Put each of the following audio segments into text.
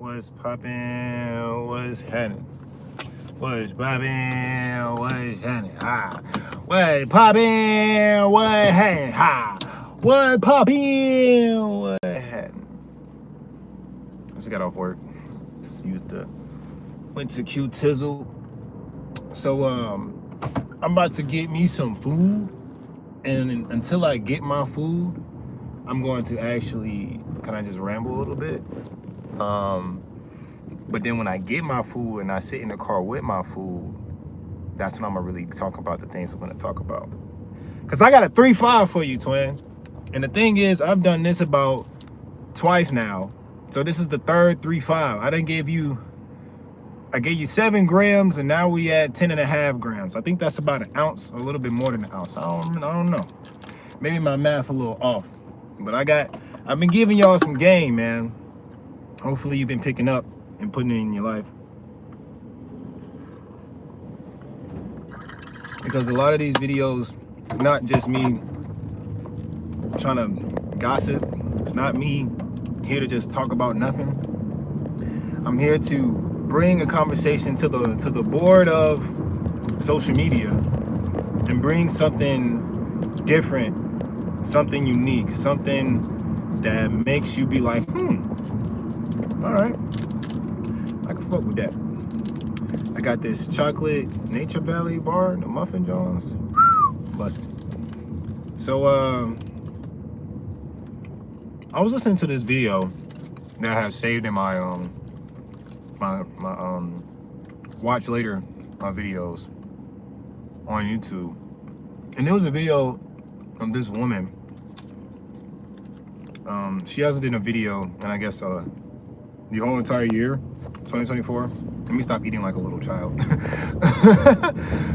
What's poppin'? What's happening? What's poppin'? What's happening? Ha! What poppin'? What happening? Ha! What poppin'? What happening? I just got off work. Just went to Q Tizzle. So I'm about to get me some food, and until I get my food, I'm going to actually kind of just ramble a little bit. But then when I get my food and I sit in the car with my food, that's when I'm gonna really talk about the things I'm gonna talk about. Cause I got a 3-5 for you, twin. And the thing is, I've done this about twice now. So this is the third 3-5. I gave you 7 grams, and now we at 10.5 grams. I think that's about an ounce, or a little bit more than an ounce. I don't know. Maybe my math a little off. But I've been giving y'all some game, man. Hopefully you've been picking up and putting it in your life. Because a lot of these videos, it's not just me trying to gossip. It's not me here to just talk about nothing. I'm here to bring a conversation to the board of social media and bring something different, something unique, something that makes you be like, all right, I can fuck with that. I got this chocolate Nature Valley bar, the Muffin Johns. Bustin'. So I was listening to this video that I have saved in my my watch later videos on YouTube, and there was a video of this woman. She hasn't done a video, and I guess the whole entire year, 2024. Let me stop eating like a little child.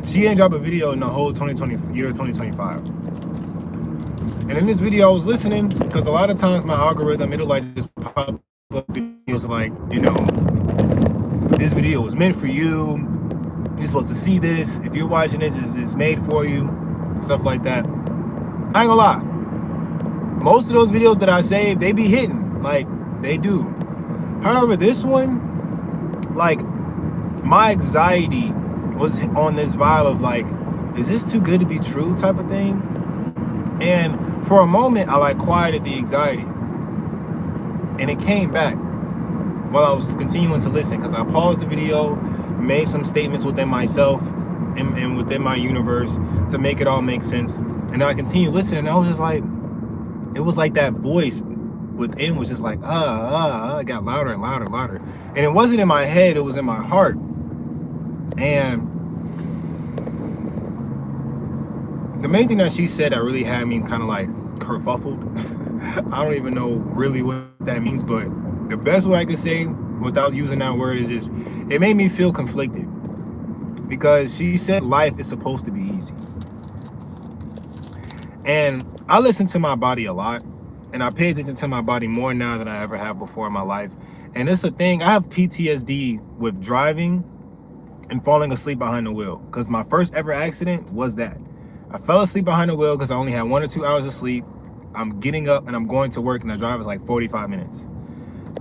She ain't dropped a video in the whole year 2025. And in this video, I was listening, because a lot of times my algorithm, it'll like just pop up videos of like, you know, this video was meant for you. You're supposed to see this. If you're watching this, it's made for you. Stuff like that. I ain't gonna lie. Most of those videos that I saved, they be hitting. Like, they do. However, this one, like, my anxiety was on this vibe of like, is this too good to be true type of thing? And for a moment, I like quieted the anxiety. And it came back while I was continuing to listen, because I paused the video, made some statements within myself and within my universe to make it all make sense. And then I continued listening, and I was just like, it was like that voice within was just like, it got louder and louder and louder. And it wasn't in my head, it was in my heart. And the main thing that she said that really had me kind of like kerfuffled, I don't even know really what that means, but the best way I could say without using that word is just, it made me feel conflicted. Because she said life is supposed to be easy. And I listen to my body a lot, and I pay attention to my body more now than I ever have before in my life. And it's a thing, I have PTSD with driving and falling asleep behind the wheel, because my first ever accident was that. I fell asleep behind the wheel because I only had 1 or 2 hours of sleep. I'm getting up and I'm going to work, and the drive is like 45 minutes.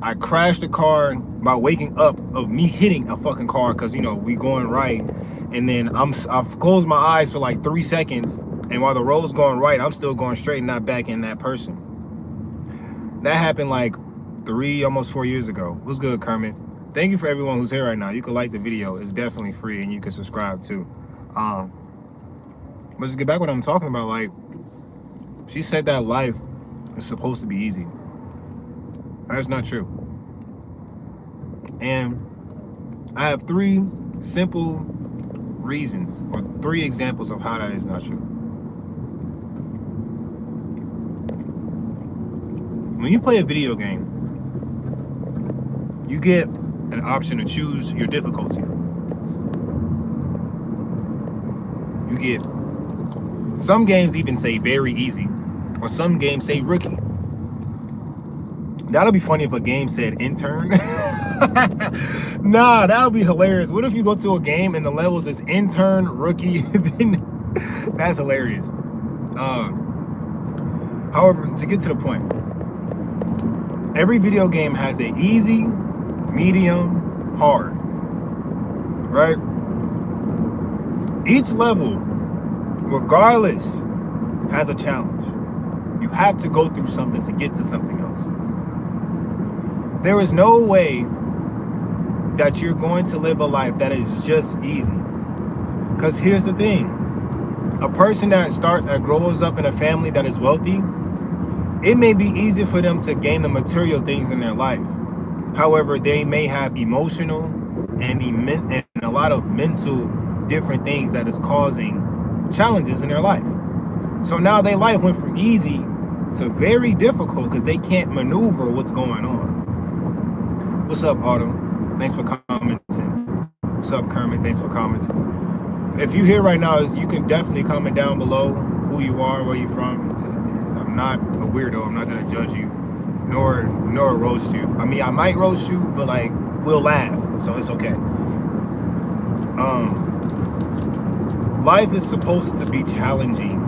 I crashed the car by waking up of me hitting a fucking car, because, you know, we going right, and then I've closed my eyes for like 3 seconds, and while the road's going right, I'm still going straight and not backing that person. That happened like 3, almost 4 years ago. What's good, Kermit? Thank you for everyone who's here right now. You can like the video. It's definitely free, and you can subscribe too. But to get back what I'm talking about, like, she said that life is supposed to be easy. That's not true. And I have 3 simple reasons, or 3 examples of how that is not true. When you play a video game, you get an option to choose your difficulty. You get, some games even say very easy, or some games say rookie. That'll be funny if a game said intern. Nah, that would be hilarious. What if you go to a game and the levels is intern, rookie? That's hilarious. However, to get to the point, every video game has an easy, medium, hard, right? Each level, regardless, has a challenge. You have to go through something to get to something else. There is no way that you're going to live a life that is just easy. Because here's the thing. A person that grows up in a family that is wealthy, it may be easy for them to gain the material things in their life. However, they may have emotional and a lot of mental different things that is causing challenges in their life. So now their life went from easy to very difficult because they can't maneuver what's going on. What's up, Autumn? Thanks for commenting. What's up, Kermit? Thanks for commenting. If you're here right now, you can definitely comment down below who you are, where you're from. I'm not a weirdo. I'm not gonna judge you, nor roast you. I mean, I might roast you, but like we'll laugh, so it's okay. Life is supposed to be challenging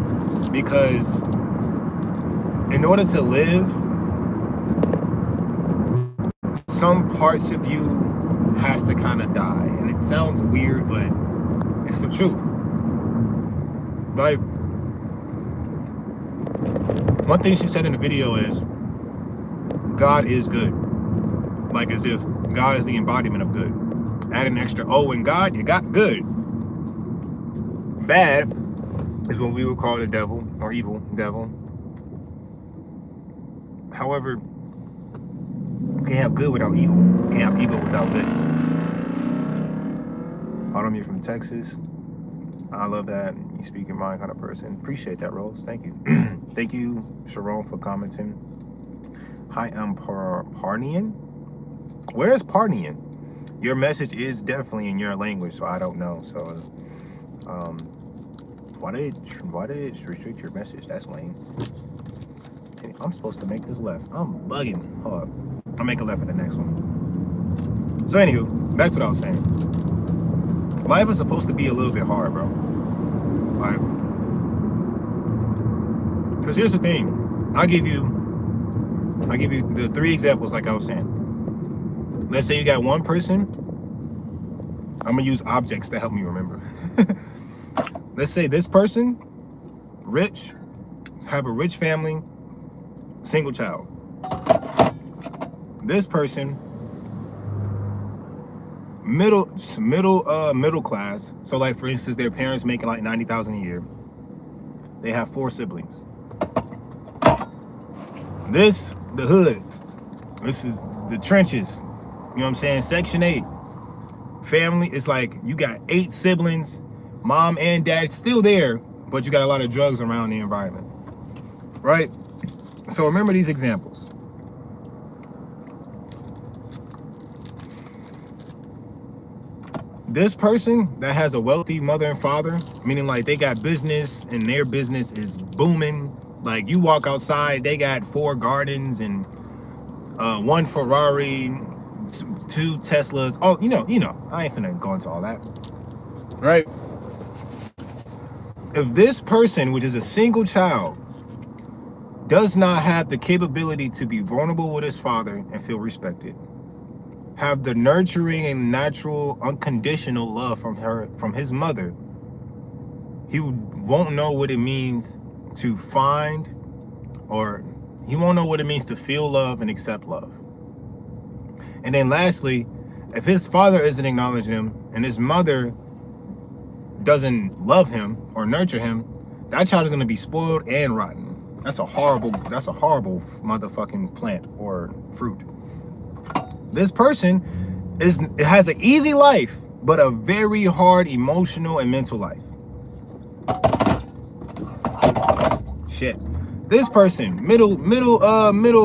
because in order to live, some parts of you has to kind of die. And it sounds weird, but it's the truth. Like, one thing she said in the video is, God is good. Like as if God is the embodiment of good. Add an extra O in God, you got good. Bad is what we would call the devil or evil devil. However, you can't have good without evil. You can't have evil without good. Autumn, you're from Texas. I love that. You speak your mind kind of person. Appreciate that, Rose. Thank you. Thank you, Sharon, for commenting. Hi, I'm Parnian. Where's Parnian? Your message is definitely in your language, so I don't know. So, why did it restrict your message? That's lame. I'm supposed to make this left. I'm bugging. Hold up. I'll make a left in the next one. So anywho, back to what I was saying. Life is supposed to be a little bit hard, bro. Like, because here's the thing. I'll give you the 3 examples like I was saying. Let's say you got one person. I'm gonna use objects to help me remember. Let's say this person, rich, have a rich family, single child. This person, middle class. So like for instance, their parents making like $90,000 a year. They have 4 siblings. This, the hood. This is the trenches. You know what I'm saying? Section 8. Family, it's like you got 8 siblings, mom and dad still there, but you got a lot of drugs around the environment. Right? So remember these examples. This person that has a wealthy mother and father, meaning like they got business and their business is booming. Like you walk outside, they got 4 gardens and 1 Ferrari, 2 Teslas. Oh, you know, I ain't finna go into all that. Right? If this person, which is a single child, does not have the capability to be vulnerable with his father and feel respected, have the nurturing and natural unconditional love from his mother, he won't know what it means to find, or he won't know what it means to feel love and accept love. And then lastly, if his father isn't acknowledging him and his mother doesn't love him or nurture him, that child is going to be spoiled and rotten. That's a horrible motherfucking plant or fruit. This person has an easy life, but a very hard emotional and mental life. Shit. This person, middle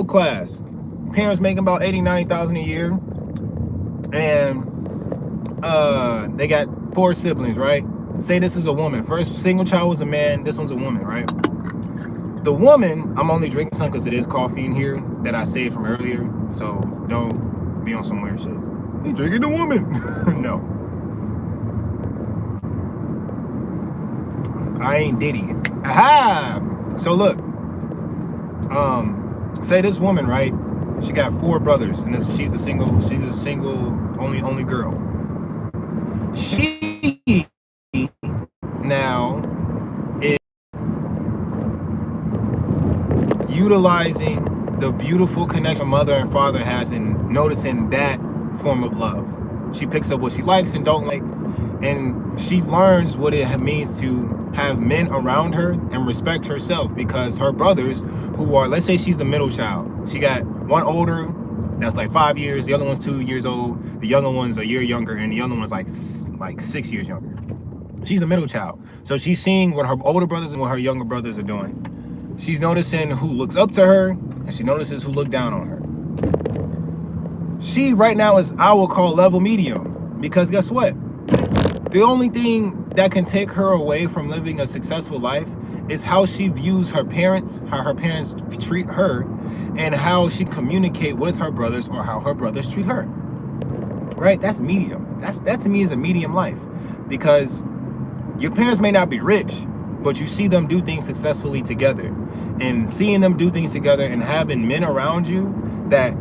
class. Parents making about $80,000-$90,000 a year. And they got 4 siblings, right? Say this is a woman. First single child was a man, this one's a woman, right? The woman, I'm only drinking some because it is coffee in here that I saved from earlier. So don't be on some weird shit. You drinking the woman. No. I ain't Diddy. Aha! So look, say this woman, right? She got 4 brothers, and she's a single only girl. She now is utilizing the beautiful connection mother and father has and noticing that form of love. She picks up what she likes and don't like, and she learns what it means to have men around her and respect herself, because her brothers, who are, let's say she's the middle child, she got one older that's like 5 years, the other one's 2 years old, the younger one's a year younger, and the other one's like 6 years younger. She's the middle child, so she's seeing what her older brothers and what her younger brothers are doing. She's noticing who looks up to her, and she notices who look down on her. She right now is, I would call, level medium, because guess what? The only thing that can take her away from living a successful life is how she views her parents, how her parents treat her, and how she communicate with her brothers, or how her brothers treat her. Right? That's medium. That to me is a medium life, because your parents may not be rich, but you see them do things successfully together, and seeing them do things together and having men around you that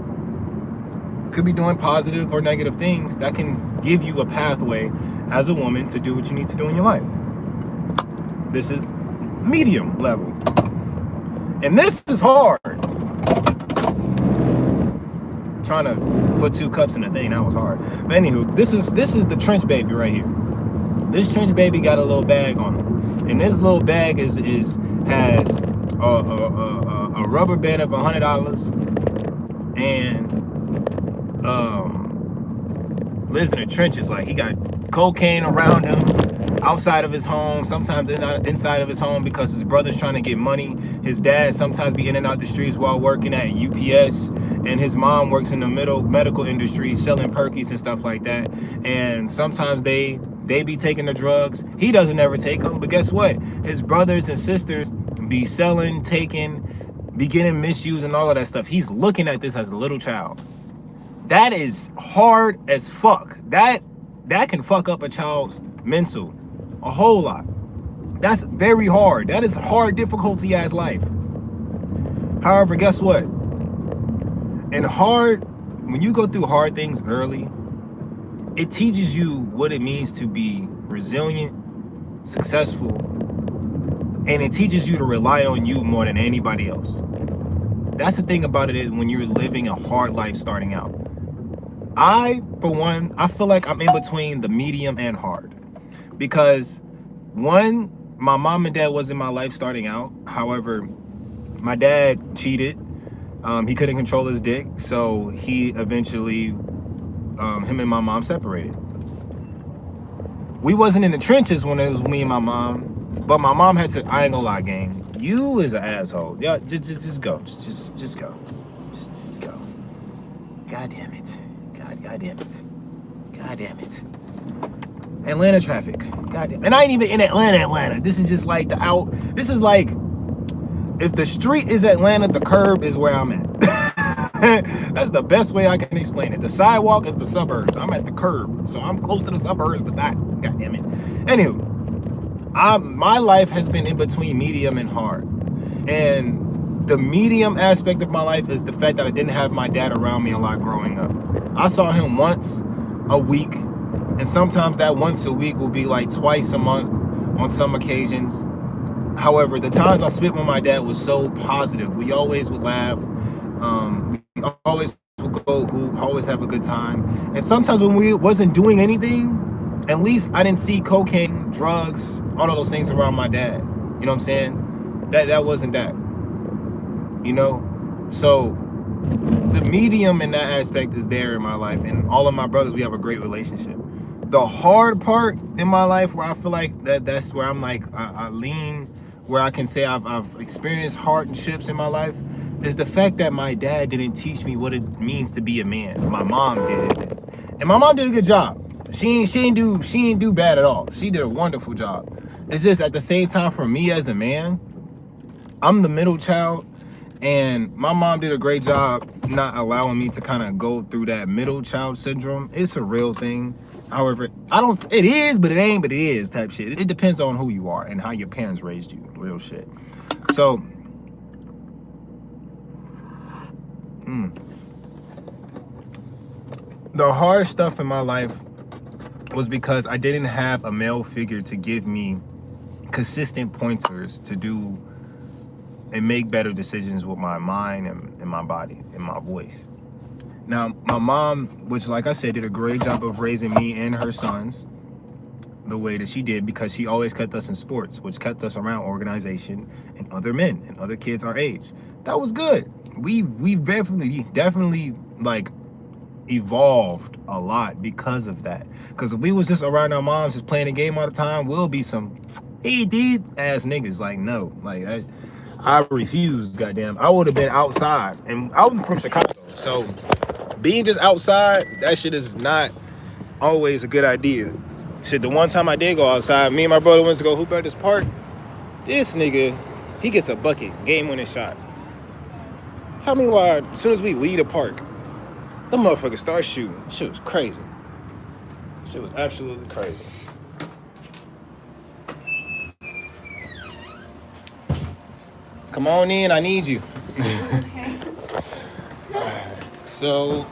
could be doing positive or negative things, that can give you a pathway as a woman to do what you need to do in your life. This is medium level, and this is hard. Trying to put 2 cups in a thing, that was hard. But anywho, this is the trench baby right here. This trench baby got a little bag on him, and this little bag has a rubber band of $100, and lives in the trenches. Like, he got cocaine around him, outside of his home, sometimes inside of his home, because his brother's trying to get money. His dad sometimes be in and out the streets while working at UPS, and his mom works in the medical industry selling perkies and stuff like that. And sometimes they be taking the drugs. He doesn't ever take them, but guess what? His brothers and sisters be selling, taking, be getting misused and all of that stuff. He's looking at this as a little child. That is hard as fuck. That can fuck up a child's mental a whole lot. That's very hard. That is hard, difficulty as life. However, guess what? When you go through hard things early, it teaches you what it means to be resilient, successful, and it teaches you to rely on you more than anybody else. That's the thing about it, is when you're living a hard life starting out. For one, I feel like I'm in between the medium and hard, because one, my mom and dad was in my life starting out. However, my dad cheated. He couldn't control his dick, so he eventually, him and my mom separated. We wasn't in the trenches when it was me and my mom, but my mom had to, I ain't gonna lie, gang, you is an asshole. Yeah, just go. Just go. Just go. God damn it. God damn it. God damn it. Atlanta traffic. God damn. And I ain't even in Atlanta. This is just like this is like, if the street is Atlanta, the curb is where I'm at. That's the best way I can explain it. The sidewalk is the suburbs. I'm at the curb, so I'm close to the suburbs, but not, god damn it. Anywho, my life has been in between medium and hard. And the medium aspect of my life is the fact that I didn't have my dad around me a lot growing up. I saw him once a week, and sometimes that once a week will be like twice a month on some occasions. However, the times I spent with my dad was so positive. We always would laugh. We always would go hoop, always have a good time. And sometimes when we wasn't doing anything, at least I didn't see cocaine, drugs, all of those things around my dad. You know what I'm saying? That wasn't that. You know? So the medium in that aspect is there in my life, and all of my brothers, we have a great relationship. The hard part in my life, where I feel like that's where I'm like, I lean, where I can say I've experienced hardships in my life, is the fact that my dad didn't teach me what it means to be a man. My mom did, and my mom did a good job. She ain't do bad at all. She did a wonderful job. It's just at the same time, for me as a man, I'm the middle child, and my mom did a great job not allowing me to kind of go through that middle child syndrome. It's a real thing. However, it is, but it ain't, but it is type shit. It depends on who you are and how your parents raised you, real shit. So, The hard stuff in my life was because I didn't have a male figure to give me consistent pointers to do and make better decisions with my mind and my body and my voice. Now, my mom, which like I said, did a great job of raising me and her sons the way that she did, because she always kept us in sports, which kept us around organization and other men and other kids our age. That was good. We definitely like evolved a lot because of that. Because if we was just around our moms just playing a game all the time, we'll be some hey dude ass niggas. Like, no, like I refuse. Goddamn, I would have been outside, and I'm from Chicago, so being just outside, that shit is not always a good idea. Shit, the one time I did go outside, me and my brother went to go hoop at this park. This nigga, he gets a bucket, game-winning shot. Tell me why, as soon as we leave the park, the motherfucker starts shooting. Shit was crazy. Shit was absolutely crazy. Come on in, I need you. Okay. So,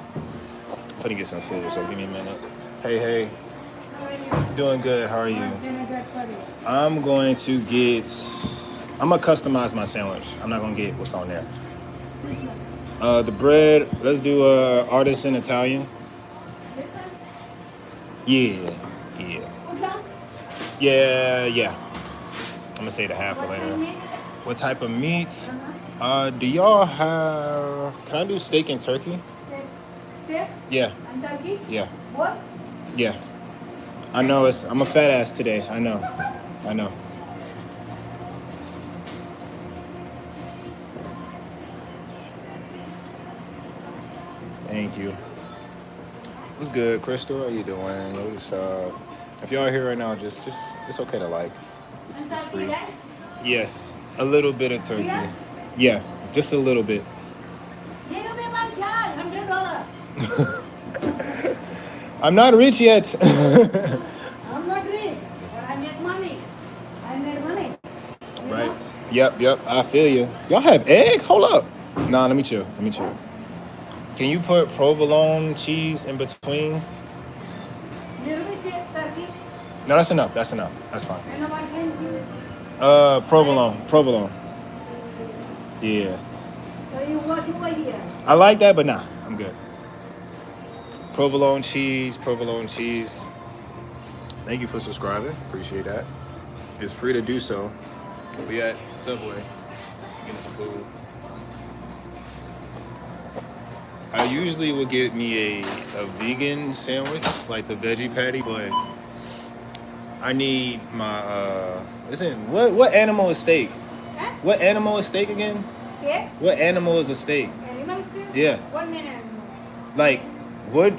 I'm gonna get some food, so give me a minute. Hey. How are you? Doing good, how are you? What can I get for you? I'm gonna customize my sandwich. I'm not gonna get what's on there. The bread, let's do artisan Italian. This one? Yeah. Udon? Yeah. I'm gonna say the half for What later. kind of meat? What type of meats? Uh-huh. Do y'all have, can I do steak and turkey? Steak? Yeah. And turkey? Yeah. What? Yeah. I know I'm a fat ass today. I know. Thank you. What's good, Crystal? How you doing? If y'all here right now, just it's okay to like. It's free. Right? Yes, a little bit of turkey. Yeah? Yeah, just a little bit. You don't pay my charge, $100. I'm not rich yet. I'm not rich, but I make money. I made money. You Right. know? Yep. I feel you. Y'all have egg? Hold up. Nah, let me chill. Can you put provolone cheese in between? Little bit turkey. No, that's enough. That's fine. And what can you? Provolone. Yeah. So you watch over here. I like that, but nah, I'm good. Provolone cheese. Thank you for subscribing. Appreciate that. It's free to do so. We at Subway getting some food. I usually would get me a vegan sandwich, like the veggie patty, but I need my what animal is steak? Huh? What animal is steak again? Steak? What animal is a steak? Animal steak? Yeah. What mean animal? Like, what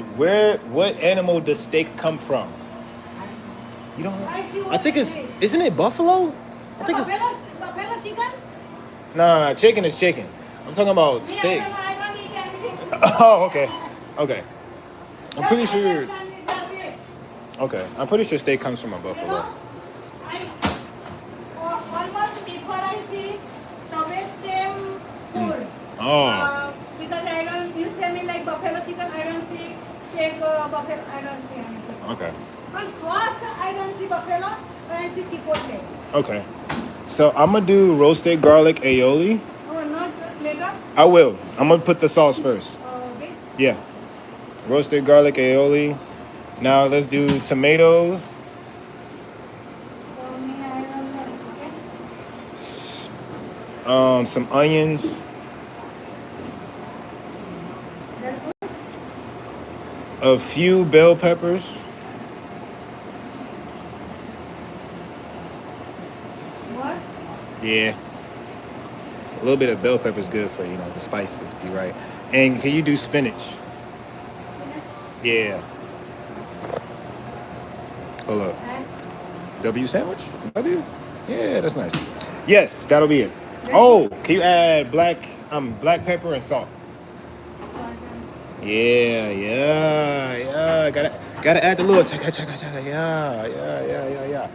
animal does steak come from? You don't know? I think isn't it buffalo? I think it's Buffalo chicken? no, chicken is chicken. I'm talking about steak. Yeah, I don't eat anything. Oh, okay. I'm pretty That's sure. it, that's it. Okay, I'm pretty sure steak comes from a You buffalo. know, almost before I see Subway same food. Oh. Because I don't, you say me like buffalo chicken, I don't see steak or buffalo, I don't see anything. Okay. But sauce, I don't see buffalo, but I see chipotle. Okay. So I'm gonna do roasted garlic aioli. Oh, not later? I will. I'm gonna put the sauce first. This? Yeah. Roasted garlic aioli. Now let's do tomatoes. For me, I don't know, okay? Some onions. That's good? A few bell peppers. What? Yeah. A little bit of bell pepper is good for, the spices, be right. And can you do spinach? Yeah. Hold up. And W sandwich? W? Yeah, that's nice. Yes, that'll be it. Oh, can you add black pepper and salt? Yeah. Gotta add the little chaka. Yeah.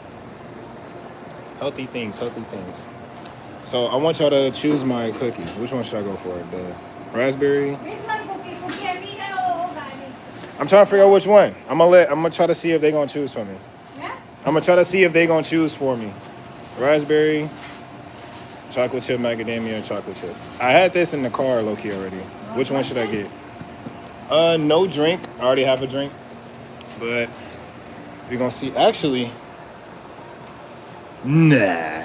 Healthy things. So I want y'all to choose my cookie. Which one should I go for? The raspberry? which one cookie? Cookie, I mean, oh, I'm trying to figure out which one. I'm gonna try to see if they're gonna choose for me. Yeah? I'm gonna try to see if they're gonna choose for me. Raspberry, chocolate chip, macadamia, and chocolate chip. I had this in the car low-key already. Which one should I get? No drink. I already have a drink. But we're gonna see. Actually, nah.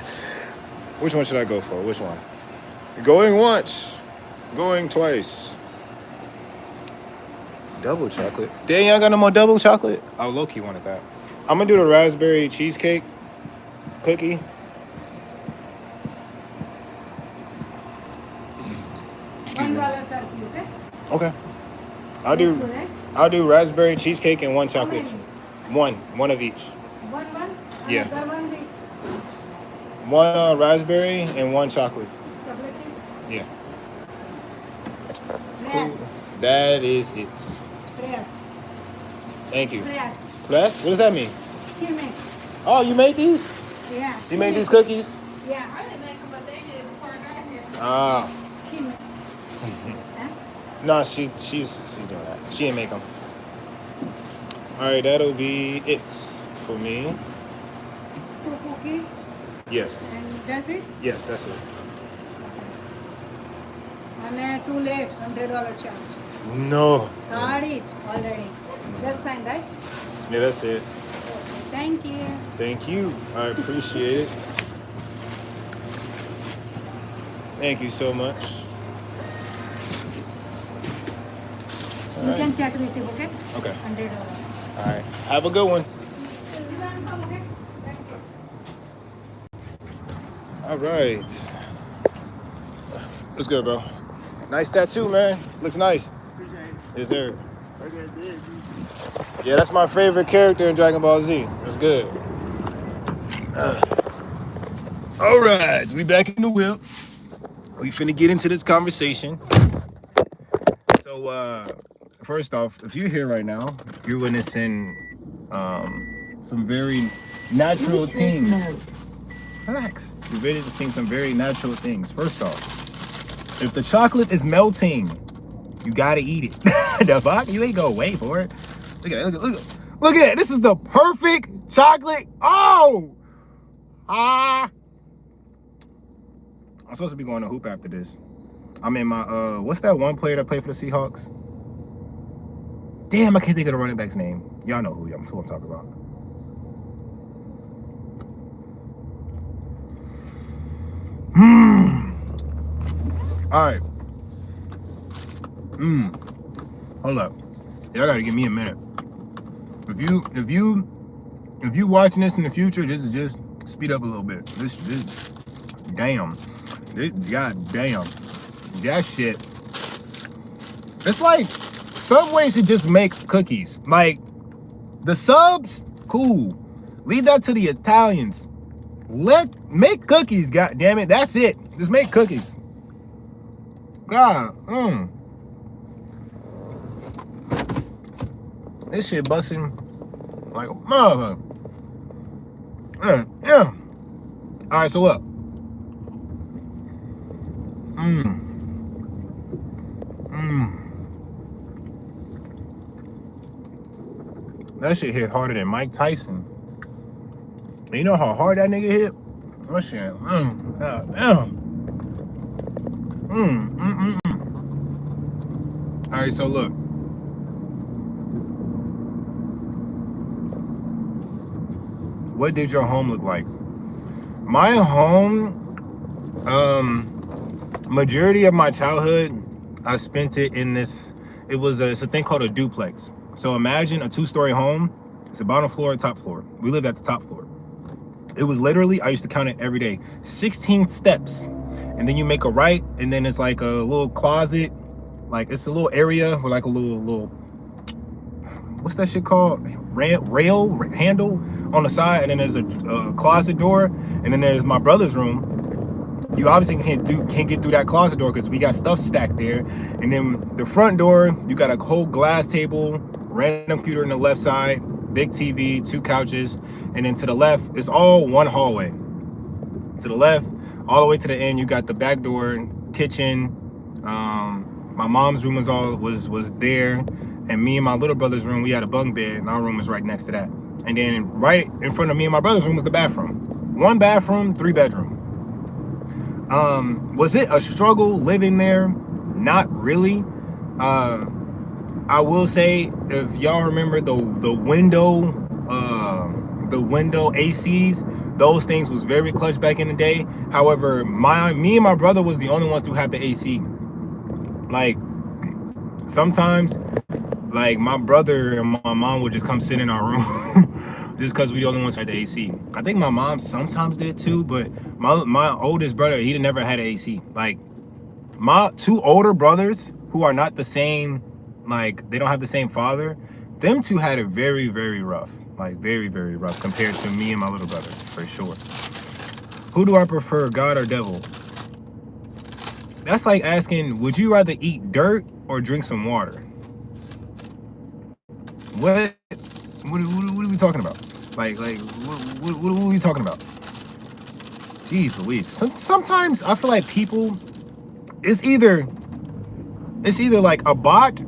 Which one should I go for? Which one? Going once. Going twice. Double chocolate. Dang, y'all got no more double chocolate? I low-key wanted that. I'm gonna do the raspberry cheesecake cookie. $1 turkey, okay? Okay. That's good, eh? I'll do raspberry cheesecake and one chocolate. many? One of each. One? Yeah. Another one with One raspberry and one chocolate. chocolate chips? Yeah. Yes. That is it. Yes. Thank you. Yes. Plus, what does that mean? She makes. Oh, you made these? Yeah. You made these cookies? Yeah. I didn't make them, but they did before I got here. Ah. She makes. Huh? No, she's doing that. She didn't make them. All right, that'll be it for me. 2 cookies Yes. and that's it. Yes, that's it. And too late, $100 charge. No. Got it already. That's fine, right? Yeah, that's it. Okay, thank you. Thank you. I appreciate it. Thank you so much. All You right. can check receipt, okay? Okay. $100. All right. Have a good one. You can come, okay? Thank you. All right. What's good, bro? Nice tattoo, man. Looks nice. Appreciate it. Yes, sir. Okay, good. Yeah, that's my favorite character in Dragon Ball Z. That's good. All right, we back in the whip. We finna get into this conversation. So, first off, if you're here right now, you're witnessing some very natural things. Relax. You're witnessing some very natural things. First off, if the chocolate is melting, you gotta eat it. The fuck? You ain't gonna wait for it. Look at it. Look at it. This is the perfect chocolate. Oh! I'm supposed to be going to hoop after this. I'm in my what's that one player that played for the Seahawks? Damn, I can't think of the running back's name. Y'all know who I'm talking about. All right. Hold up. Y'all gotta give me a minute. If you watching this in the future, this is just speed up a little bit. This damn. God damn. That shit. It's like Subway should just make cookies. Like the subs, cool. Leave that to the Italians. Make cookies, god damn it. That's it. Just make cookies. God, This shit busting like a motherfucker. Yeah. All right, so what? That shit hit harder than Mike Tyson. And you know how hard that nigga hit? That shit, All right, so look. What did your home look like? My home, majority of my childhood, I spent it in this. It's a thing called a duplex. So imagine a 2-story home. It's a bottom floor and top floor. We lived at the top floor. It was literally, I used to count it every day, 16 steps. And then you make a right, and then it's like a little closet. Like it's a little area with like a little, what's that shit called? Rail handle on the side, and then there's a closet door, and then there's my brother's room. You obviously can't get through that closet door because we got stuff stacked there. And then the front door, you got a whole glass table, random computer on the left side, big TV, 2 couches, and then to the left, it's all one hallway. To the left, all the way to the end, you got the back door, kitchen. My mom's room was there. And me and my little brother's room, we had a bunk bed, and our room was right next to that. And then right in front of me and my brother's room was the bathroom. 1 bathroom, 3 bedroom. Was it a struggle living there? Not really. I will say, if y'all remember the window ACs, those things was very clutch back in the day. However, me and my brother was the only ones to have the AC. Like, sometimes, like, my brother and my mom would just come sit in our room just because we the only ones who had the AC. I think my mom sometimes did too, but my oldest brother, he never had an AC. Like, my 2 older brothers who are not the same, like, they don't have the same father, them 2 had it very, very rough. Like, very, very rough compared to me and my little brother, for sure. Who do I prefer, God or devil? That's like asking, would you rather eat dirt or drink some water? What are we talking about? Like what are we talking about? Jeez Louise. Sometimes I feel like people, it's either like a bot,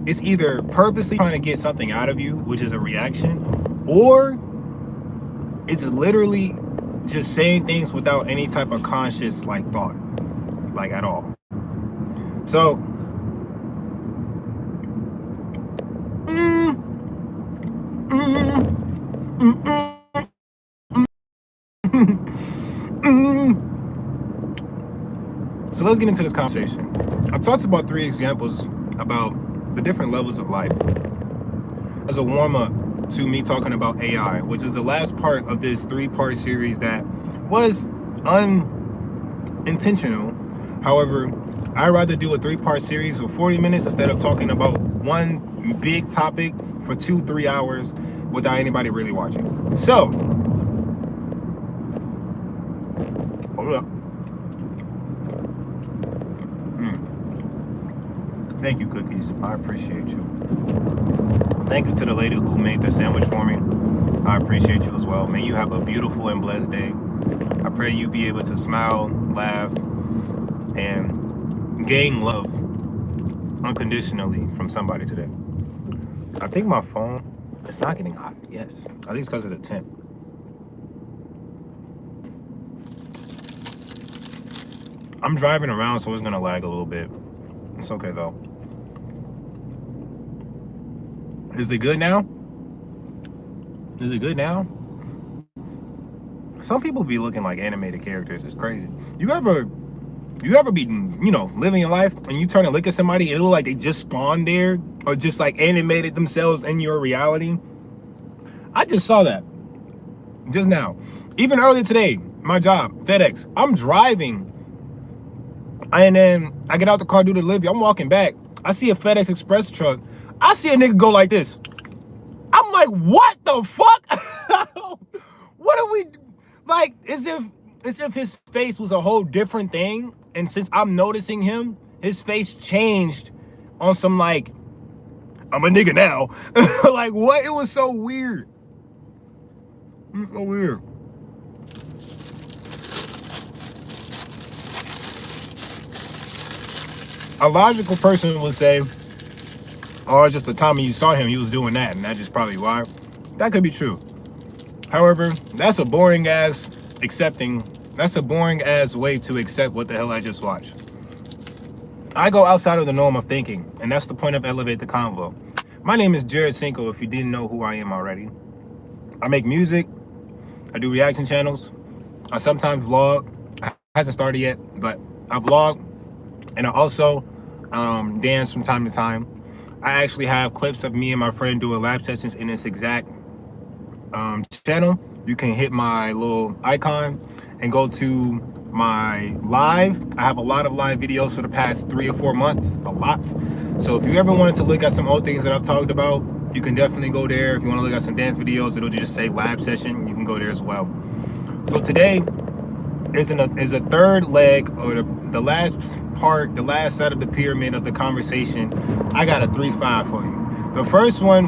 it's either purposely trying to get something out of you, which is a reaction, or it's literally just saying things without any type of conscious, like, thought, like, at all. So so let's get into this conversation. I talked about 3 examples about the different levels of life as a warm-up to me talking about AI, which is the last part of this 3-part series that was unintentional. However, I'd rather do a 3-part series of 40 minutes instead of talking about one big topic for 2-3 hours without anybody really watching. So, hold up. Thank you, Cookies. I appreciate you. Thank you to the lady who made the sandwich for me. I appreciate you as well. May you have a beautiful and blessed day. I pray you be able to smile, laugh, and gain love unconditionally from somebody today. I think my phone, it's not getting hot. Yes. I think it's because of the temp. I'm driving around, so it's going to lag a little bit. It's okay, though. Is it good now? Is it good now? Some people be looking like animated characters. It's crazy. You ever be, living your life and you turn and look at somebody and it look like they just spawned there or just like animated themselves in your reality? I just saw that just now. Even earlier today, my job, FedEx, I'm driving and then I get out the car, do the delivery. I'm walking back. I see a FedEx Express truck. I see a nigga go like this. I'm like, what the fuck? What are we, like, as if his face was a whole different thing. And since I'm noticing him, his face changed on some, like, I'm a nigga now. Like, what? It was so weird. It was so weird. A logical person would say, oh, it's just the time you saw him, he was doing that, and that's just probably why. That could be true. However, that's a boring ass way to accept what the hell I just watched. I go outside of the norm of thinking, and that's the point of Elevate the Convo. My name is Jared Cinco, if you didn't know who I am already. I make music, I do reaction channels, I sometimes vlog. It hasn't started yet, but I vlog, and I also dance from time to time. I actually have clips of me and my friend doing lab sessions in this exact channel. You can hit my little icon and go to my live. I have a lot of live videos for the past 3 or 4 months, a lot. So if you ever wanted to look at some old things that I've talked about, you can definitely go there. If you want to look at some dance videos, it'll just say lab session. You can go there as well. So today is a third leg, or the last part, the last side of the pyramid of the conversation. I got a 3-5 for you. The first one